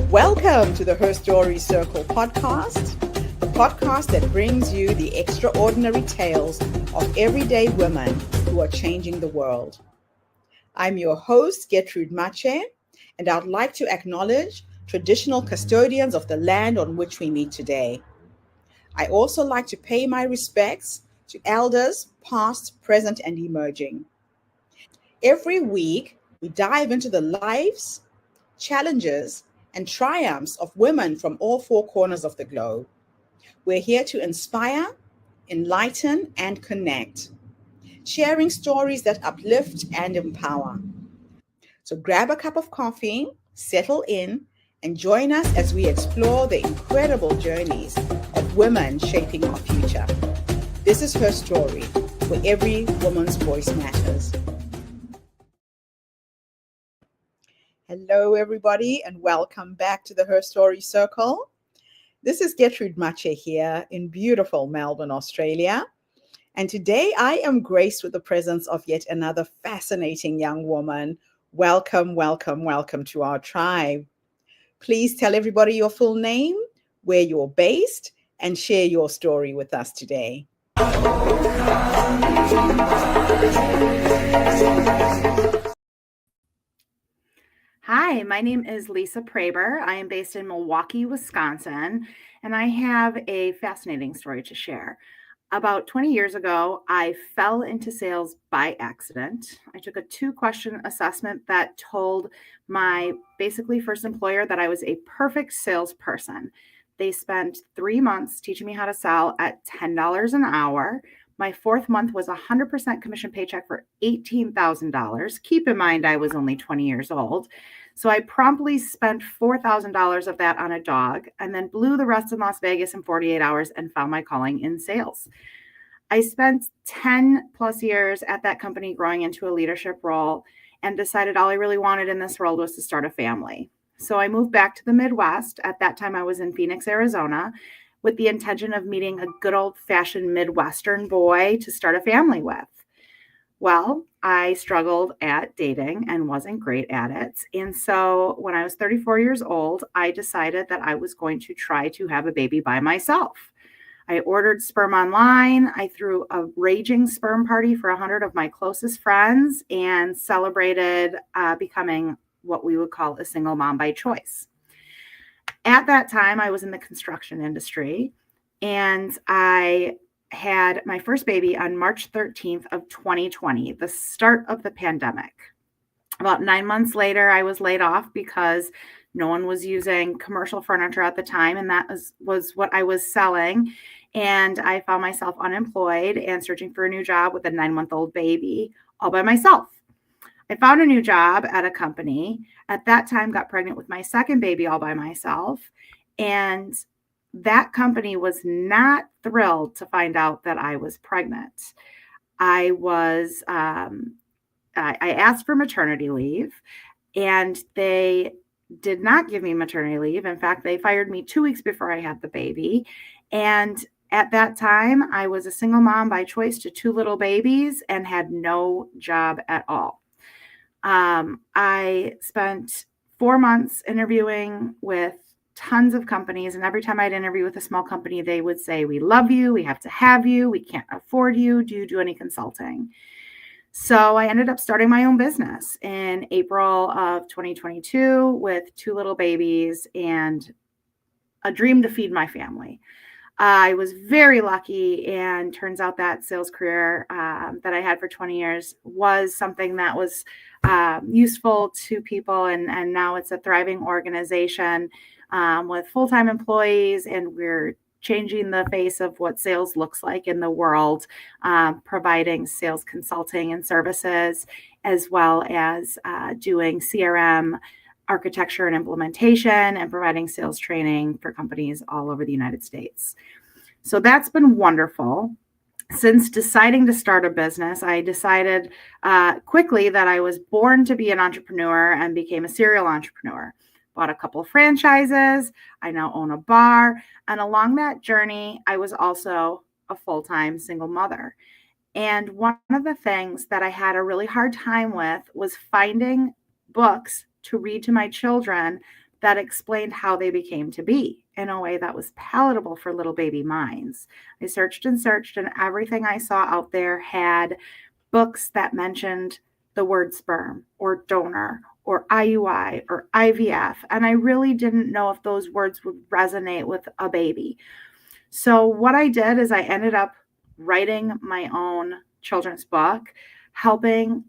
Welcome to the Her Story Circle podcast, the podcast that brings you the extraordinary tales of everyday women who are changing the world. I'm your host, Gertrude Mache, and I'd like to acknowledge traditional custodians of the land on which we meet today. I also like to pay my respects to elders, past, present, and emerging. Every week, we dive into the lives, challenges, and triumphs of women from all four corners of the globe. We're here to inspire, enlighten, and connect, sharing stories that uplift and empower. So grab a cup of coffee, settle in, and join us as we explore the incredible journeys of women shaping our future. This is Her Story, where every woman's voice matters. Hello, everybody, and welcome back to the Her Story Circle. This is Gertrude Mache here in beautiful Melbourne, Australia. And today I am graced with the presence of yet another fascinating young woman. Welcome, welcome, welcome to our tribe. Please tell everybody your full name, where you're based, and share your story with us today. Hi, my name is Lisa Proeber. I am based in Milwaukee, Wisconsin, and I have a fascinating story to share. About 20 years ago, I fell into sales by accident. I took a 2-question assessment that told my basically first employer that I was a perfect salesperson. They spent 3 months teaching me how to sell at $10 an hour. My 4th month was a 100% commission paycheck for $18,000. Keep in mind, I was only 20 years old. So I promptly spent $4,000 of that on a dog and then blew the rest in Las Vegas in 48 hours and found my calling in sales. I spent 10 plus years at that company growing into a leadership role and decided all I really wanted in this world was to start a family. So I moved back to the Midwest. At that time, I was in Phoenix, Arizona, with the intention of meeting a good old-fashioned Midwestern boy to start a family with. Well, I struggled at dating and wasn't great at it. And so when I was 34 years old, I decided that I was going to try to have a baby by myself. I ordered sperm online. I threw a raging sperm party for 100 of my closest friends and celebrated becoming what we would call a single mom by choice. At that time, I was in the construction industry, and I had my first baby on March 13th of 2020, the start of the pandemic. About 9 months later, I was laid off because no one was using commercial furniture at the time, and that was what I was selling. And I found myself unemployed and searching for a new job with a 9-month-old baby all by myself. I found a new job at a company. At that time, got pregnant with my second baby all by myself. And that company was not thrilled to find out that I was pregnant. I asked for maternity leave, and they did not give me maternity leave. In fact, they fired me 2 weeks before I had the baby. And at that time, I was a single mom by choice to 2 little babies and had no job at all. I spent 4 months interviewing with tons of companies, and every time I'd interview with a small company, they would say, "We love you, we have to have you, we can't afford you, do you do any consulting?" So I ended up starting my own business in April of 2022 with 2 little babies and a dream to feed my family. I was very lucky, and turns out that sales career that I had for 20 years was something that was useful to people, and now it's a thriving organization with full-time employees, and we're changing the face of what sales looks like in the world, providing sales consulting and services, as well as doing CRM architecture and implementation and providing sales training for companies all over the United States. So that's been wonderful. Since deciding to start a business, I decided quickly that I was born to be an entrepreneur and became a serial entrepreneur. Bought a couple of franchises. I now own a bar. And along that journey, I was also a full-time single mother. And one of the things that I had a really hard time with was finding books to read to my children that explained how they became to be in a way that was palatable for little baby minds. I searched and searched, and everything I saw out there had books that mentioned the word sperm or donor or IUI or IVF. And I really didn't know if those words would resonate with a baby. So, what I did is I ended up writing my own children's book, helping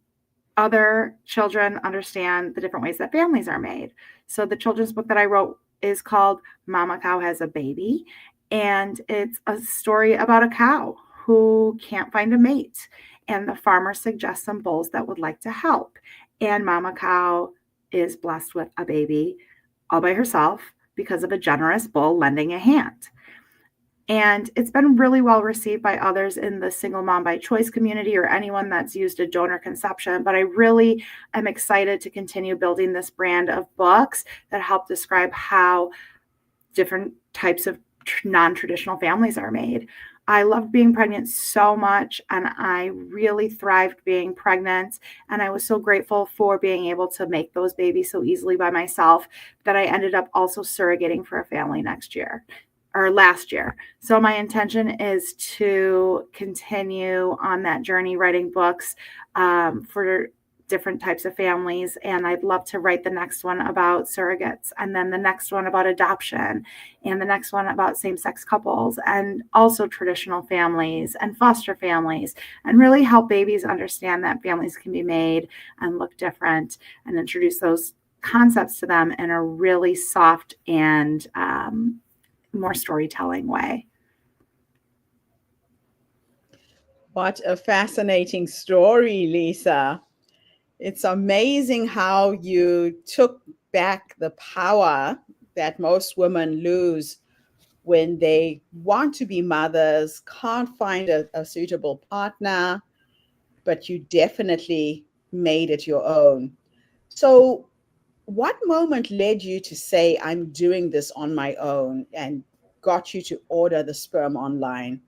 other children understand the different ways that families are made. So, the children's book that I wrote is called Mama Cow Has a Baby. And it's a story about a cow who can't find a mate. And the farmer suggests some bulls that would like to help. And Mama Cow is blessed with a baby all by herself because of a generous bull lending a hand. And it's been really well received by others in the single mom by choice community or anyone that's used a donor conception. But I really am excited to continue building this brand of books that help describe how different types of non-traditional families are made. I loved being pregnant so much, and I really thrived being pregnant. And I was so grateful for being able to make those babies so easily by myself that I ended up also surrogating for a family next year or last year. So my intention is to continue on that journey writing books for different types of families. And I'd love to write the next one about surrogates, and then the next one about adoption, and the next one about same-sex couples, and also traditional families and foster families, and really help babies understand that families can be made and look different, and introduce those concepts to them in a really soft and more storytelling way. What a fascinating story, Lisa. It's amazing how you took back the power that most women lose when they want to be mothers, can't find a suitable partner, but you definitely made it your own. So, what moment led you to say, I'm doing this on my own, and got you to order the sperm online?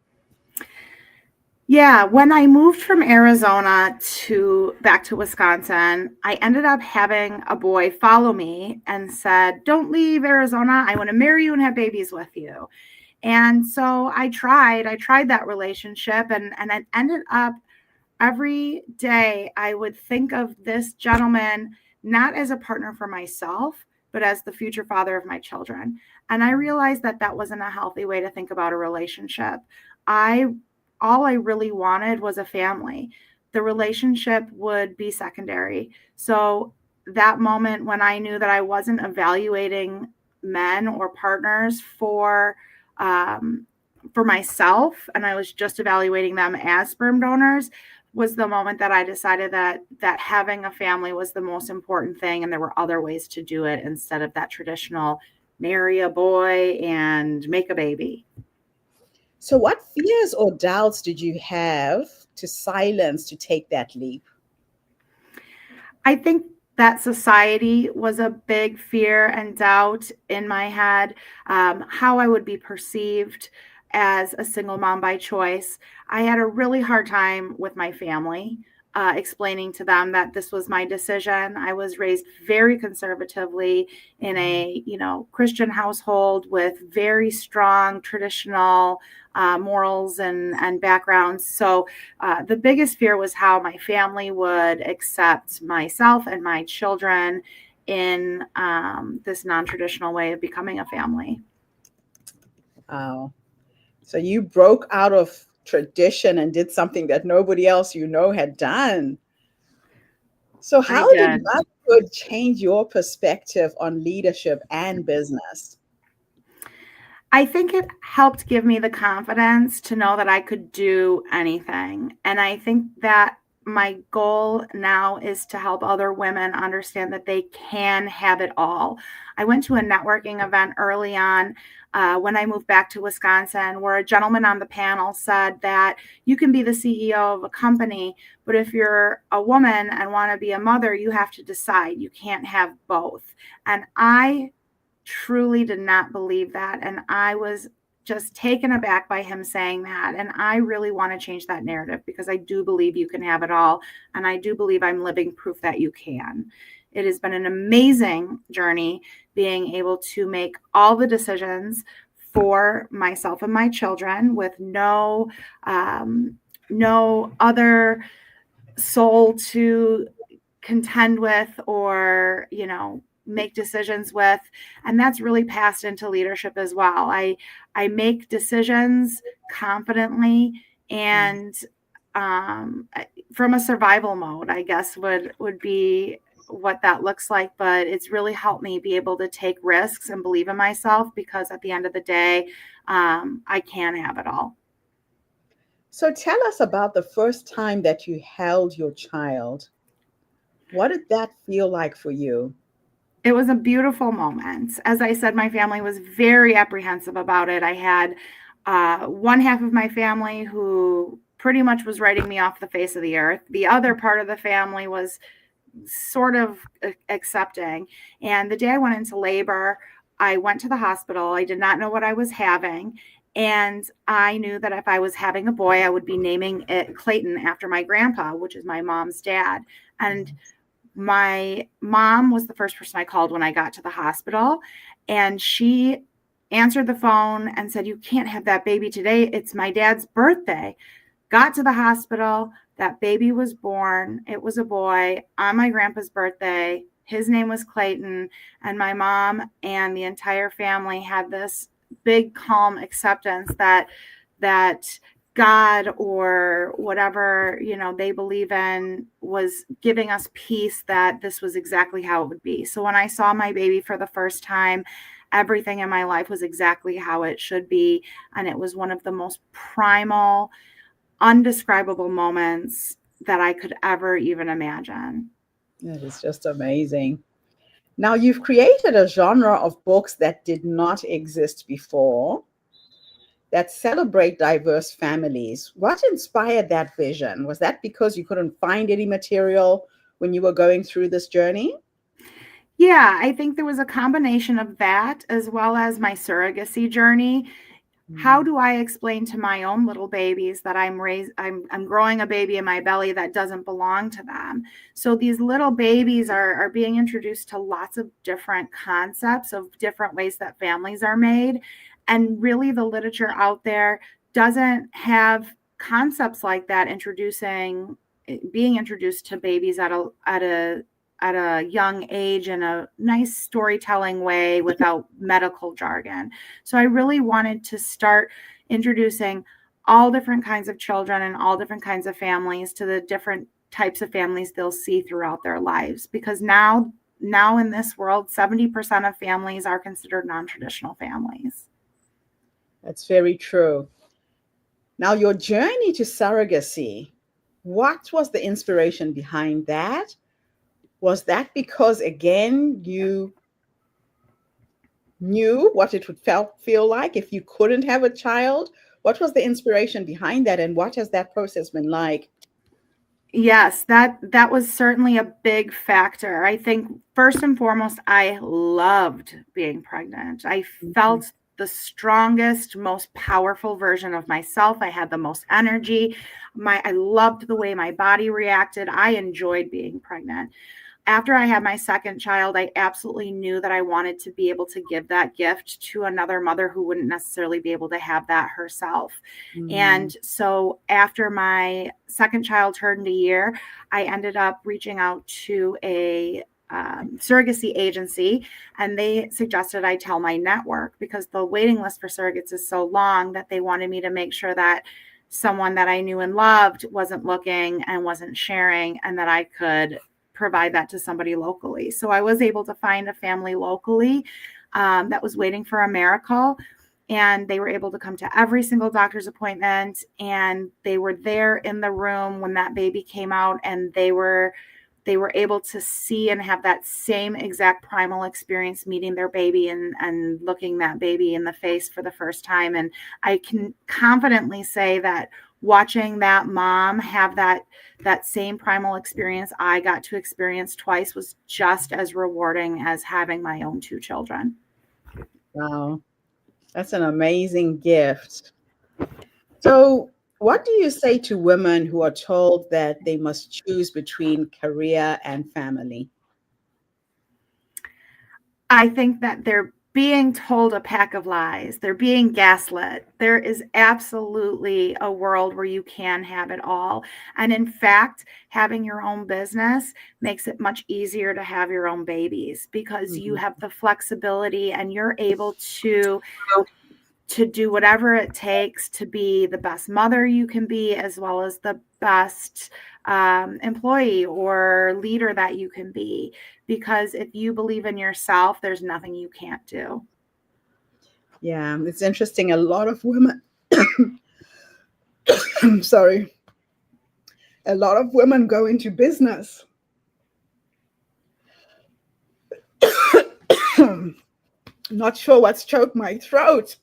Yeah, when I moved from Arizona to back to Wisconsin, I ended up having a boy follow me and said, "Don't leave Arizona. I want to marry you and have babies with you." And so I tried that relationship, and it ended up every day I would think of this gentleman not as a partner for myself, but as the future father of my children. And I realized that that wasn't a healthy way to think about a relationship. I All I really wanted was a family. The relationship would be secondary. So that moment when I knew that I wasn't evaluating men or partners um, for myself, and I was just evaluating them as sperm donors, was the moment that I decided that having a family was the most important thing, and there were other ways to do it instead of that traditional marry a boy and make a baby. So, what fears or doubts did you have to silence to take that leap? I think that society was a big fear and doubt in my head, how I would be perceived as a single mom by choice. I had a really hard time with my family, explaining to them that this was my decision. I was raised very conservatively in a Christian household with very strong traditional morals and backgrounds. So the biggest fear was how my family would accept myself and my children in this non-traditional way of becoming a family. Wow. So, you broke out of tradition and did something that nobody else had done. So, I how did did. motherhood change your perspective on leadership and business? I think it helped give me the confidence to know that I could do anything. And I think that my goal now is to help other women understand that they can have it all. I went to a networking event early on when I moved back to Wisconsin, where a gentleman on the panel said that you can be the CEO of a company, but if you're a woman and want to be a mother, you have to decide. You can't have both. And I truly did not believe that. And I was just taken aback by him saying that. And I really want to change that narrative because I do believe you can have it all. And I do believe I'm living proof that you can. It has been an amazing journey being able to make all the decisions for myself and my children with um, no other soul to contend with or make decisions with. And that's really passed into leadership as well. I make decisions confidently and um, from a survival mode, I guess would be what that looks like. But it's really helped me be able to take risks and believe in myself, because at the end of the day, I can have it all. So tell us about the first time that you held your child. What did that feel like for you? It was a beautiful moment. As I said, my family was very apprehensive about it. I had one half of my family who pretty much was writing me off the face of the earth. The other part of the family was sort of accepting. And the day I went into labor, I went to the hospital. I did not know what I was having. And I knew that if I was having a boy, I would be naming it Clayton after my grandpa, which is my mom's dad. And my mom was the first person I called when I got to the hospital, and she answered the phone and said, "You can't have that baby today. It's my dad's birthday." Got to the hospital. That baby was born. It was a boy on my grandpa's birthday. His name was Clayton. And my mom and the entire family had this big, calm acceptance that God or whatever, they believe in was giving us peace, that this was exactly how it would be. So when I saw my baby for the first time, everything in my life was exactly how it should be. And it was one of the most primal, undescribable moments that I could ever even imagine. That is just amazing. Now, you've created a genre of books that did not exist before that celebrate diverse families. What inspired that vision? Was that because you couldn't find any material when you were going through this journey? Yeah, I think there was a combination of that as well as my surrogacy journey. How Mm, do I explain to my own little babies that I'm growing a baby in my belly that doesn't belong to them? So these little babies are being introduced to lots of different concepts of different ways that families are made. And really the literature out there doesn't have concepts like that being introduced to babies at a young age in a nice storytelling way without medical jargon. So I really wanted to start introducing all different kinds of children and all different kinds of families to the different types of families they'll see throughout their lives, because now in this world 70% of families are considered non-traditional families. that's very true. Now, your journey to surrogacy, what was the inspiration behind that? Was that because, again, you knew what it would feel like if you couldn't have a child? What was the inspiration behind that, and what has that process been like? Yes, that was certainly a big factor. I think first and foremost, I loved being pregnant. I Mhm. felt the strongest, most powerful version of myself. I had the most energy. I loved the way my body reacted. I enjoyed being pregnant. After I had my second child, I absolutely knew that I wanted to be able to give that gift to another mother who wouldn't necessarily be able to have that herself. Mm, And so after my second child turned a year, I ended up reaching out to a surrogacy agency, and they suggested I tell my network, because the waiting list for surrogates is so long that they wanted me to make sure that someone that I knew and loved wasn't looking and wasn't sharing, and that I could provide that to somebody locally. So I was able to find a family locally that was waiting for a miracle. And they were able to come to every single doctor's appointment. And they were there in the room when that baby came out. And they were able to see and have that same exact primal experience meeting their baby and looking that baby in the face for the first time. And I can confidently say that watching that mom have that same primal experience I got to experience twice was just as rewarding as having my own two children. wow, that's an amazing gift. So, what do you say to women who are told that they must choose between career and family? I think that they're being told a pack of lies. They're being gaslit. There is absolutely a world where you can have it all. And in fact, having your own business makes it much easier to have your own babies because you Mhm. have the flexibility and you're able to do whatever it takes to be the best mother you can be, as well as the best employee or leader that you can be. Because if you believe in yourself, there's nothing you can't do. Yeah, it's interesting. A lot of women, I'm sorry, a lot of women go into business. Not sure what's choked my throat.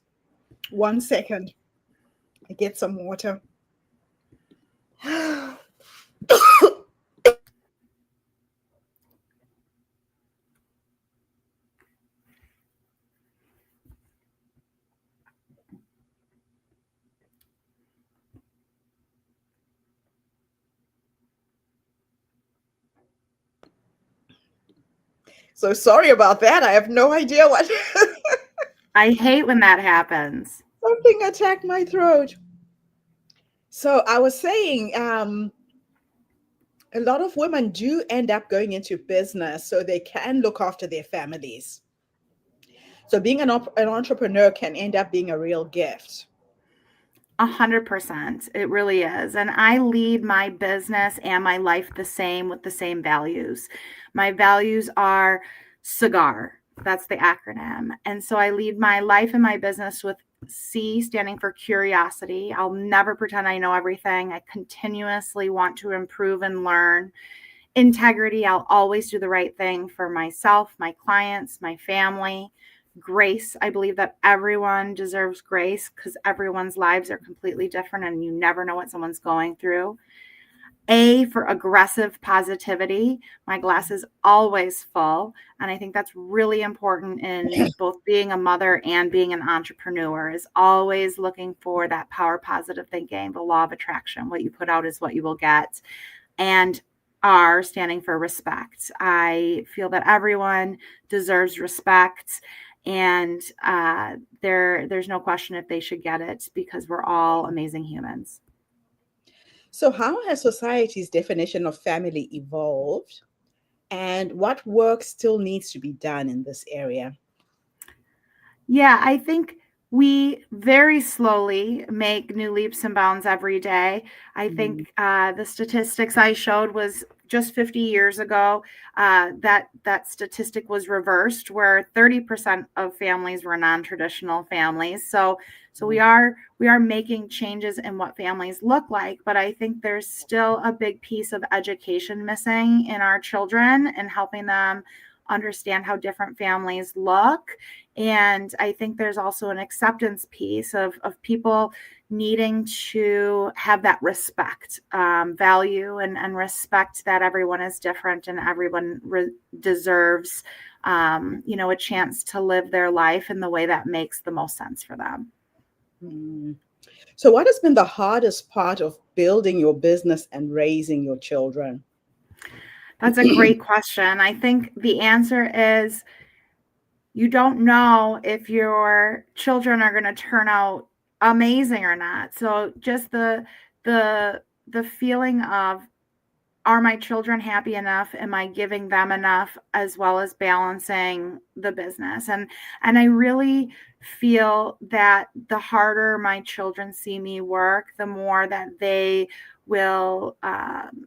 1 second. I get some water. So sorry about that. I have no idea what. I hate when that happens. Something attacked my throat. So I was saying, a lot of women do end up going into business so they can look after their families. So being an entrepreneur can end up being a real gift. 100%. It really is. And I lead my business and my life the same with the same values. My values are cigar. That's the acronym. And so I lead my life and my business with C standing for curiosity. I'll never pretend I know everything. I continuously want to improve and learn. Integrity, I'll always do the right thing for myself, my clients, my family. Grace, I believe that everyone deserves grace because everyone's lives are completely different and you never know what someone's going through. A for aggressive positivity. My glass is always full. And I think that's really important in both being a mother and being an entrepreneur, is always looking for that power positive thinking, the law of attraction. What you put out is what you will get. And R standing for respect. I feel that everyone deserves respect, and there's no question if they should get it because we're all amazing humans. So, how has society's definition of family evolved, and what work still needs to be done in this area? Yeah, I think we very slowly make new leaps and bounds every day. I think Mm, the statistics I showed was just 50 years ago. That statistic was reversed, where 30% of families were non-traditional families. So mm, we are making changes in what families look like, but I think there's still a big piece of education missing in our children and helping them understand how different families look. And I think there's also an acceptance piece of people needing to have that respect, value, and respect that everyone is different and everyone deserves, a chance to live their life in the way that makes the most sense for them. mm. So, what has been the hardest part of building your business and raising your children? That's a great question. I think the answer is you don't know if your children are going to turn out amazing or not. So just the the feeling of, are my children happy enough? Am I giving them enough, as well as balancing the business? And I really feel that the harder my children see me work, the more that they will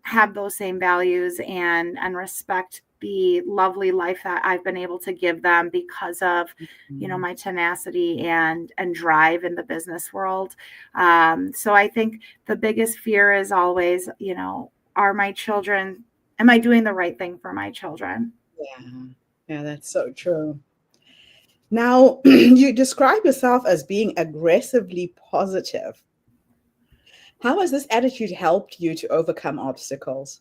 have those same values and respect the lovely life that I've been able to give them because of Mm. my tenacity and drive in the business world. So I think the biggest fear is always, are my children, am I doing the right thing for my children? Yeah, yeah, that's so true. Now, you describe yourself as being aggressively positive. How has this attitude helped you to overcome obstacles?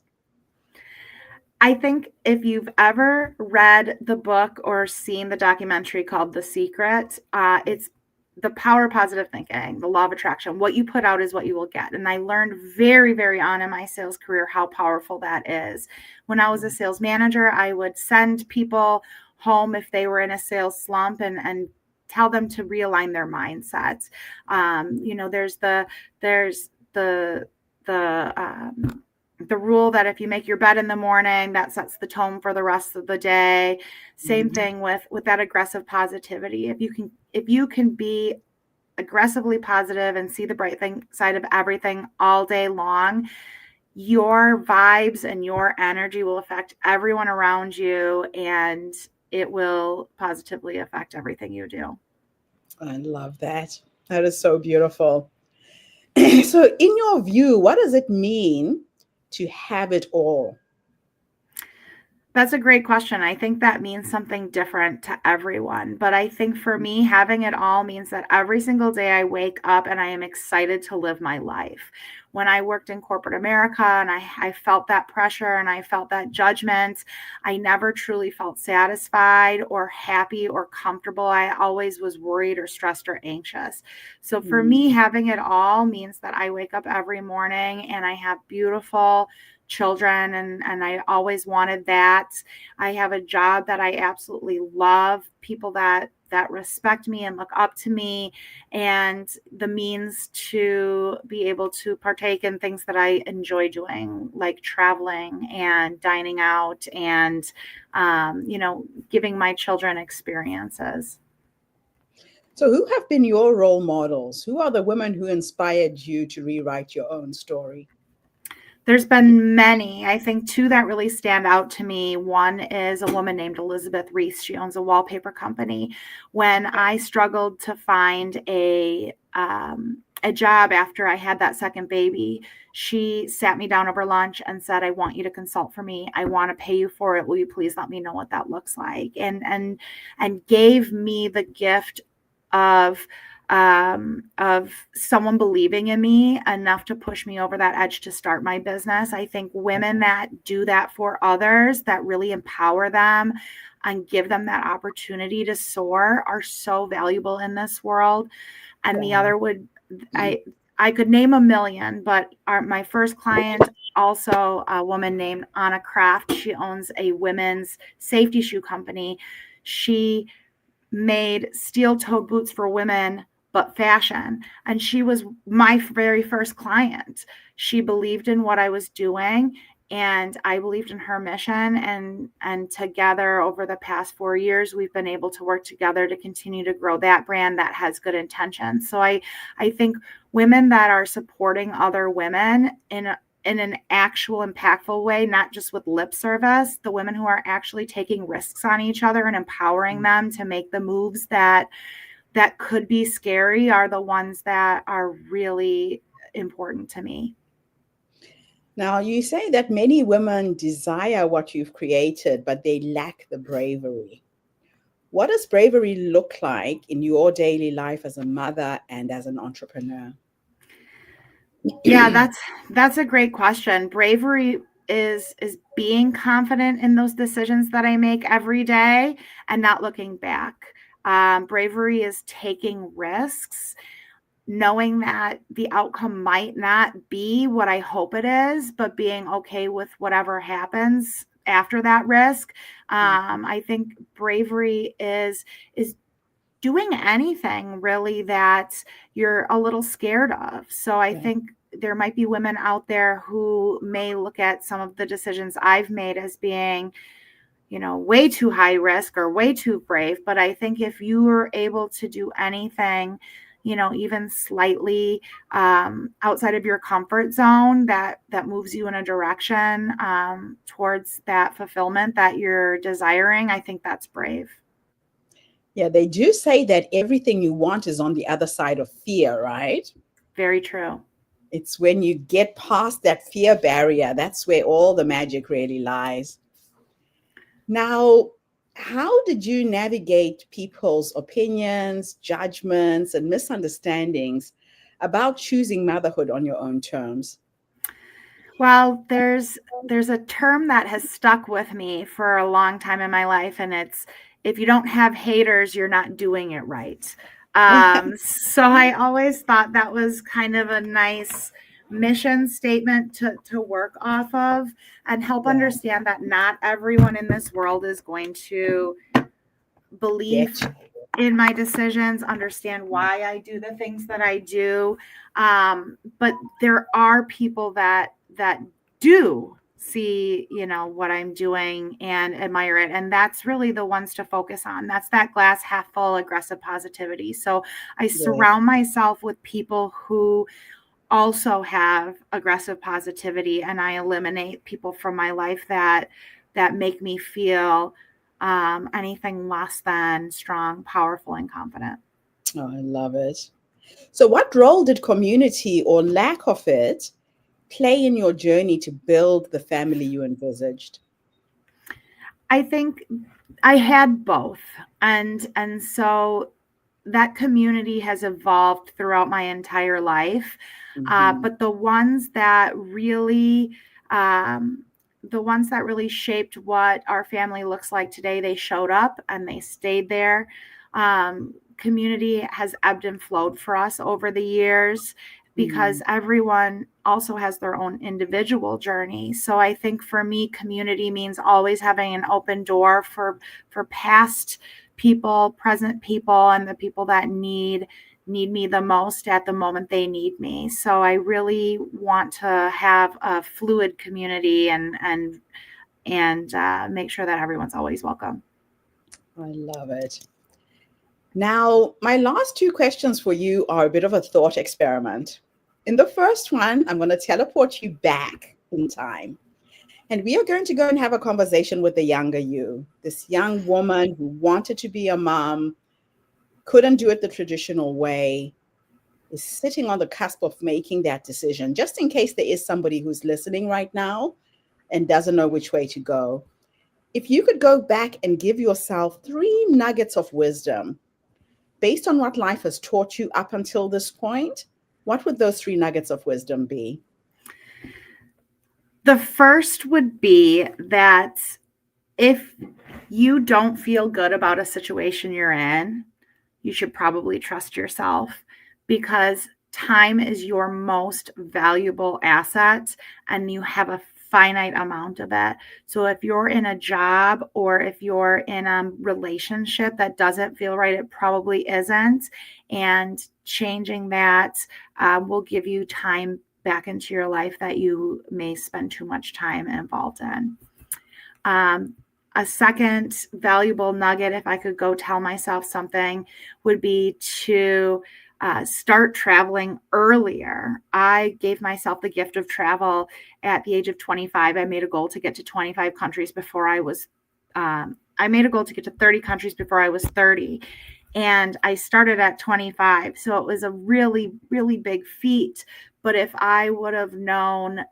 I think if you've ever read the book or seen the documentary called The Secret, it's the power of positive thinking, the law of attraction. What you put out is what you will get. And I learned very, very on in my sales career how powerful that is. When I was a sales manager, I would send people home if they were in a sales slump, and tell them to realign their mindsets. There's the rule that if you make your bed in the morning, that sets the tone for the rest of the day. Same thing with that aggressive positivity. If you can be aggressively positive and see the bright side of everything all day long, your vibes and your energy will affect everyone around you, and it will positively affect everything you do. I love that. That is so beautiful. So, in your view, what does it mean to have it all? That's a great question. I think that means something different to everyone. But I think for me, having it all means that every single day I wake up and I am excited to live my life. When I worked in corporate America and I felt that pressure and I felt that judgment, I never truly felt satisfied or happy or comfortable. I always was worried or stressed or anxious. So for me, having it all means that I wake up every morning and I have beautiful children, and I always wanted that. I have a job that I absolutely love, people that respect me and look up to me, and the means to be able to partake in things that I enjoy doing, like traveling and dining out and giving my children experiences. So, who have been your role models? Who are the women who inspired you to rewrite your own story? There's been many. I think two that really stand out to me. One is a woman named Elizabeth Reese. She owns a wallpaper company. When I struggled to find a job after I had that second baby, she sat me down over lunch and said, "I want you to consult for me. I want to pay you for it. Will you please let me know what that looks like?" And gave me the gift of of someone believing in me enough to push me over that edge to start my business. I think women that do that for others, that really empower them and give them that opportunity to soar, are so valuable in this world. And the other would, I could name a million, but my first client, also a woman named Anna Kraft. She owns a women's safety shoe company. She made steel-toed boots for women, but fashion. And she was my very first client. She believed in what I was doing, and I believed in her mission. And together over the past 4 years, we've been able to work together to continue to grow that brand that has good intentions. So I think women that are supporting other women in an actual impactful way, not just with lip service, the women who are actually taking risks on each other and empowering them to make the moves that could be scary, are the ones that are really important to me. Now, you say that many women desire what you've created, but they lack the bravery. What does bravery look like in your daily life as a mother and as an entrepreneur? Yeah, that's a great question. Bravery is being confident in those decisions that I make every day and not looking back. Bravery is taking risks, knowing that the outcome might not be what I hope it is, but being okay with whatever happens after that risk. I think bravery is doing anything really that you're a little scared of. So I think there might be women out there who may look at some of the decisions I've made as being, way too high risk or way too brave. But I think if you were able to do anything, even slightly outside of your comfort zone, that moves you in a direction towards that fulfillment that you're desiring, I think that's brave. Yeah, they do say that everything you want is on the other side of fear, right? Very true. It's when you get past that fear barrier, that's where all the magic really lies. Now, how did you navigate people's opinions, judgments, and misunderstandings about choosing motherhood on your own terms? Well, there's a term that has stuck with me for a long time in my life, and it's, if you don't have haters, you're not doing it right. So I always thought that was kind of a nice mission statement to work off of and help Yeah. understand that not everyone in this world is going to Get belief you. in my decisions, understand why I do the things that I do. But there are people that do see, what I'm doing and admire it. And that's really the ones to focus on. That's that glass half full aggressive positivity. So I Yeah. surround myself with people who also have aggressive positivity, and I eliminate people from my life that make me feel anything less than strong, powerful, and confident. Oh, I love it. So, what role did community or lack of it play in your journey to build the family you envisaged? I think I had both, and so that community has evolved throughout my entire life. Hmm. But um, the ones that really shaped what our family looks like today, they showed up and they stayed there. Community has ebbed and flowed for us over the years Mm. because everyone also has their own individual journey. So I think for me, community means always having an open door for past people, present people, and the people that need me the most at the moment they need me. So I really want to have a fluid community and make sure that everyone's always welcome. I love it. Now, my last two questions for you are a bit of a thought experiment. In the first one, I'm going to teleport you back in time. And we are going to go and have a conversation with the younger you, this young woman who wanted to be a mom, couldn't do it the traditional way, is sitting on the cusp of making that decision, just in case there is somebody who's listening right now and doesn't know which way to go. If you could go back and give yourself three nuggets of wisdom based on what life has taught you up until this point, what would those three nuggets of wisdom be? The first would be that if you don't feel good about a situation you're in, you should probably trust yourself because time is your most valuable asset and you have a finite amount of it. So if you're in a job or if you're in a relationship that doesn't feel right, it probably isn't. And changing that will give you time back into your life that you may spend too much time involved in. Um, a second valuable nugget, if I could go tell myself something, would be to start traveling earlier. I gave myself the gift of travel at the age of 25. I made a goal to get to 25 countries before I made a goal to get to 30 countries before I was 30. And I started at 25. So it was a really, really big feat. But if I would have know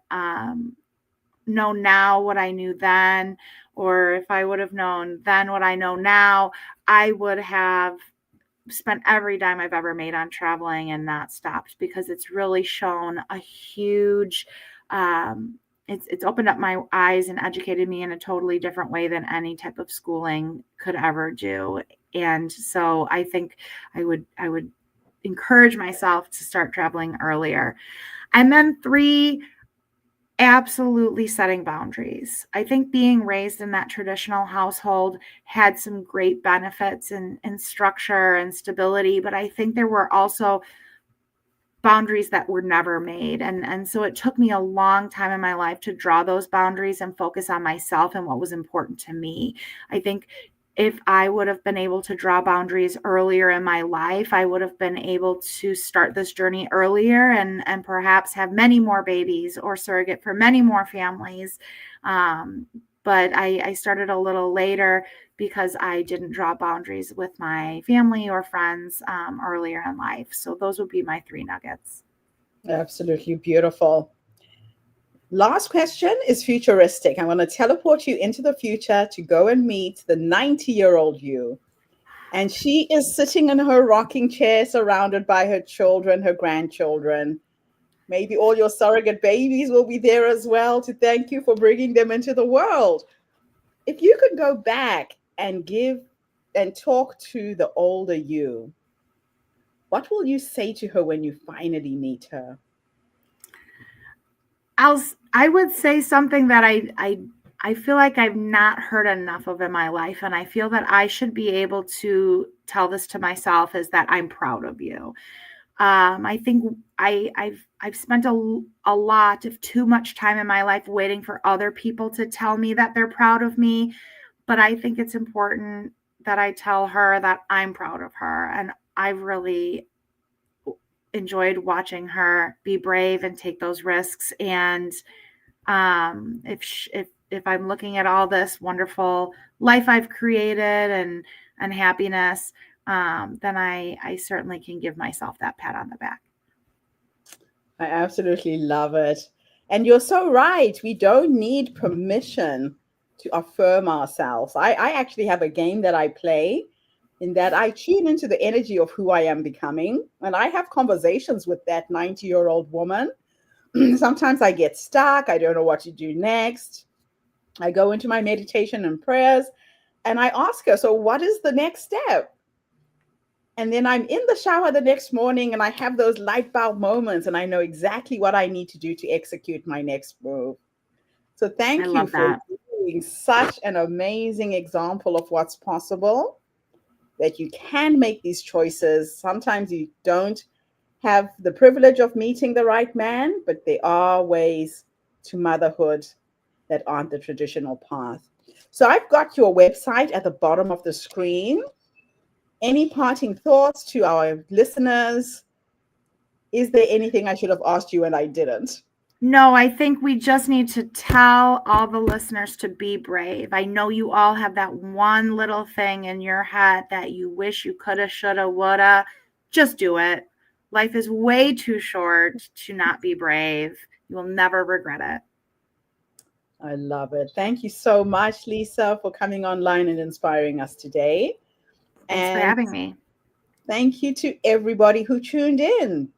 now what I knew then, or if I would have known then what I know now, I would have spent every dime I've ever made on traveling and not stopped because it's really shown a huge it's opened up my eyes and educated me in a totally different way than any type of schooling could ever do. And so I think I would encourage myself to start traveling earlier. And then three, absolutely setting boundaries. I think being raised in that traditional household had some great benefits and structure and stability, but I think there were also boundaries that were never made. And so it took me a long time in my life to draw those boundaries and focus on myself and what was important to me. I think if I would have been able to draw boundaries earlier in my life, I would have been able to start this journey earlier and perhaps have many more babies or surrogate for many more families. Um, but I started a little later because I didn't draw boundaries with my family or friends earlier in life. So those would be my three nuggets. Absolutely beautiful. Last question is futuristic. I'm going to teleport you into the future to go and meet the 90-year-old you. And she is sitting in her rocking chair surrounded by her children, her grandchildren. Maybe all your surrogate babies will be there as well to thank you for bringing them into the world. If you could go back and give and talk to the older you, what will you say to her when you finally meet her? I would say something that I feel like I've not heard enough of in my life, and I feel that I should be able to tell this to myself, is that I'm proud of you. I think I've spent a lot of too much time in my life waiting for other people to tell me that they're proud of me, but I think it's important that I tell her that I'm proud of her, and I've really enjoyed watching her be brave and take those risks. And if I'm looking at all this wonderful life I've created and happiness, then I certainly can give myself that pat on the back. I absolutely love it. And you're so right. We don't need permission to affirm ourselves. I actually have a game that I play in that I tune into the energy of who I am becoming. And I have conversations with that 90-year-old woman. Sometimes I get stuck. I don't know what to do next. I go into my meditation and prayers and I ask her, so what is the next step? And then I'm in the shower the next morning and I have those light bulb moments and I know exactly what I need to do to execute my next move. So I thank you love for that. being such an amazing example of what's possible, that you can make these choices. Sometimes you don't have the privilege of meeting the right man, but there are ways to motherhood that aren't the traditional path. So I've got your website at the bottom of the screen. Any parting thoughts to our listeners? Is there anything I should have asked you and I didn't? No, I think we just need to tell all the listeners to be brave. I know you all have that one little thing in your head that you wish you coulda, shoulda, woulda. Just do it. Life is way too short to not be brave. You will never regret it. I love it. Thank you so much, Lisa, for coming online and inspiring us today. Thanks for And having me. thank you to everybody who tuned in.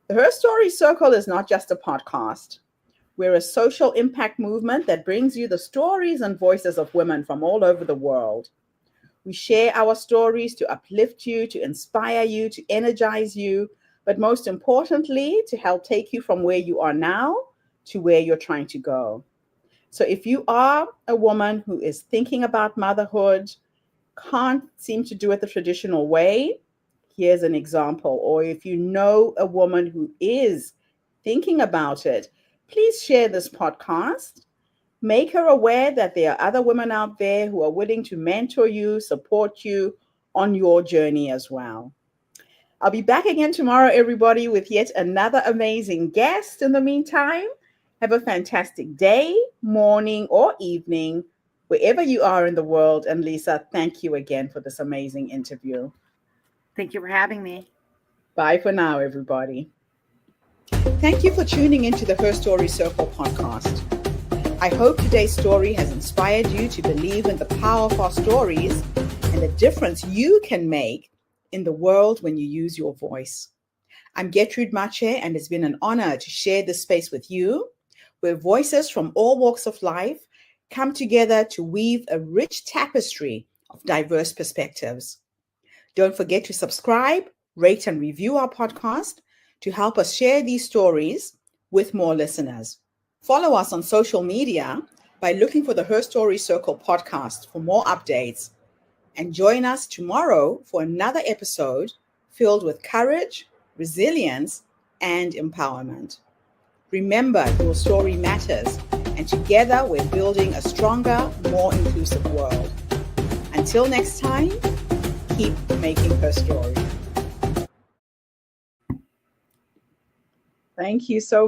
The Her Story Circle is not just a podcast. We're a social impact movement that brings you the stories and voices of women from all over the world. We share our stories to uplift you, to inspire you, to energize you, but most importantly, to help take you from where you are now to where you're trying to go. So if you are a woman who is thinking about motherhood, can't seem to do it the traditional way, here's an example. Or if you know a woman who is thinking about it, please share this podcast. Make her aware that there are other women out there who are willing to mentor you, support you on your journey as well. I'll be back again tomorrow, everybody, with yet another amazing guest. In the meantime, have a fantastic day, morning, or evening, wherever you are in the world. And Lisa, thank you again for this amazing interview. Thank you for having me. Bye for now, everybody. Thank you for tuning into the Her Story Circle podcast. I hope today's story has inspired you to believe in the power of our stories and the difference you can make in the world when you use your voice. I'm Gertrude Mache, and it's been an honor to share this space with you, where voices from all walks of life come together to weave a rich tapestry of diverse perspectives. Don't forget to subscribe, rate, and review our podcast to help us share these stories with more listeners. Follow us on social media by looking for the Her Story Circle podcast for more updates. And join us tomorrow for another episode filled with courage, resilience, and empowerment. Remember, your story matters, and together we're building a stronger, more inclusive world. Until next time, keep making her story. Thank you so